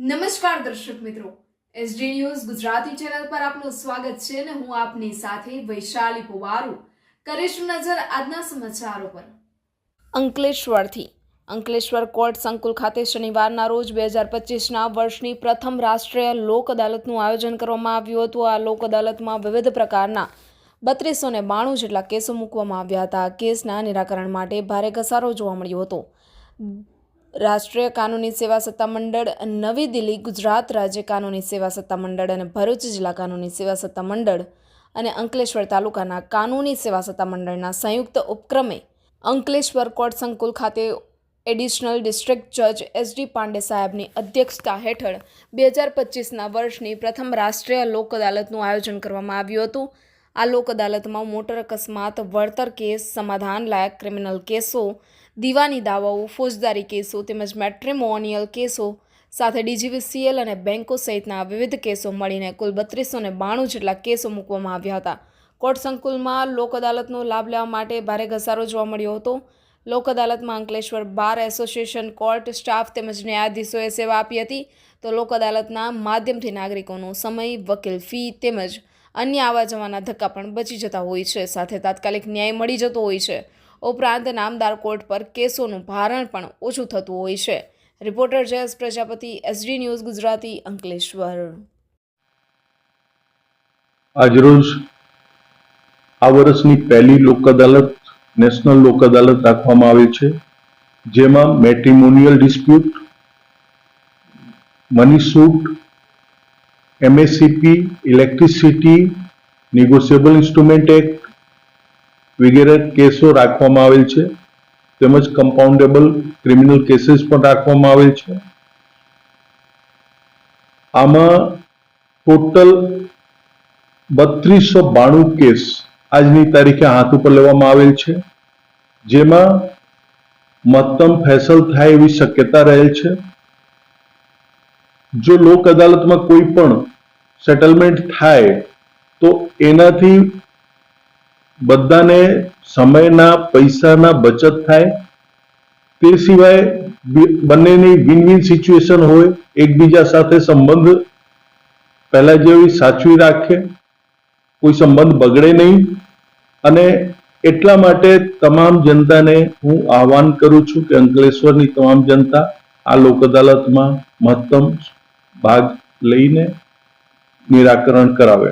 નમસ્કાર દર્શક મિત્રો, એસડી ન્યૂઝ ગુજરાતી ચેનલ પર આપનું સ્વાગત છે અને હું આપની સાથે વૈશાલી પુવારુ કરીશું નજર આજના સમાચારો પર। અંકલેશ્વર કોર્ટ સંકુલ ખાતે શનિવારના રોજ 2025ના વર્ષની પ્રથમ રાષ્ટ્રીય લોક અદાલતનું આયોજન કરવામાં આવ્યું હતું। આ લોક અદાલતમાં વિવિધ પ્રકારના 3292 જેટલા કેસો મૂકવામાં આવ્યા હતા। આ કેસના નિરાકરણ માટે ભારે ઘસારો જોવા મળ્યો હતો। રાષ્ટ્રીય કાનૂની સેવા સત્તામંડળ, નવી દિલ્હી ગુજરાત રાજ્ય કાનૂની સેવા સત્તામંડળ અને ભરૂચ જિલ્લા કાનૂની સેવા સત્તામંડળ અને અંકલેશ્વર તાલુકાના કાનૂની સેવા સત્તામંડળના સંયુક્ત ઉપક્રમે અંકલેશ્વર કોર્ટ સંકુલ ખાતે એડિશનલ ડિસ્ટ્રિક્ટ જજ એસડી પાંડે સાહેબની અધ્યક્ષતા હેઠળ 2025ના વર્ષની પ્રથમ રાષ્ટ્રીય લોક અદાલતનું આયોજન કરવામાં આવ્યું હતું। આ લોક અદાલતમાં મોટર અકસ્માત, વળતર કેસ, સમાધાન લાયક ક્રિમિનલ કેસો, દીવાની દાવાઓ, ફોજદારી કેસો તેમજ મેટ્રિમોનિયલ કેસો સાથે ડીજીવીસીએલ અને બેંકો સહિતના વિવિધ કેસો મળીને કુલ 3292 જેટલા કેસો મૂકવામાં આવ્યા હતા। કોર્ટ સંકુલમાં લોક અદાલતનો લાભ લેવા માટે ભારે ઘસારો જોવા મળ્યો હતો। લોક અદાલતમાં Ankleshwar bar association, court staff તેમજ ન્યાયાધીશોએ સેવા આપી હતી। તો લોક અદાલતના માધ્યમથી નાગરિકોનો સમય, વકીલ ફી તેમજ અન્ય આવવા જવાના ધક્કા પણ બચી જતા હોય છે, સાથે તાત્કાલિક ન્યાય મળી જતો હોય છે। ઉપરાંત નામદાર કોર્ટ પર કેસોનું ભારણ પણ ઓછું થતું હોય છે। Reporter Jayesh Prajapati, SD news Gujarati, Ankleshwar. આજરોજ આ વર્ષની પહેલી લોક અદાલત નેશનલ લોક અદાલત રાખવામાં આવી છે, જેમાં matrimonial dispute, money suit, એમએસસીપી, electricity, negotiable instrument act વગેરે કેસો રાખવામાં આવેલ છે, તેમજ કમ્પાઉન્ડેબલ ક્રિમિનલ કેસીસ પણ રાખવામાં આવેલ છે। આમાં ટોટલ 3292 કેસ આજની તારીખે હાથ ઉપર લેવામાં આવેલ છે, જેમાં મહત્તમ ફેસલ થાય એવી શક્યતા રહેલ છે। જો લોક અદાલતમાં કોઈ પણ સેટલમેન્ટ થાય તો એનાથી બધાને સમયના, પૈસાના બચત થાય। તે સિવાય બંનેની વિન વિન સિચ્યુએશન હોય, એકબીજા સાથે સંબંધ પહેલા જેવી સાચવી રાખે, કોઈ સંબંધ બગડે નહીં। અને એટલા માટે તમામ જનતાને હું આહવાન કરું છું કે અંકલેશ્વરની તમામ જનતા આ લોક અદાલતમાં મહત્તમ ભાગ લઈને નિરાકરણ કરાવે।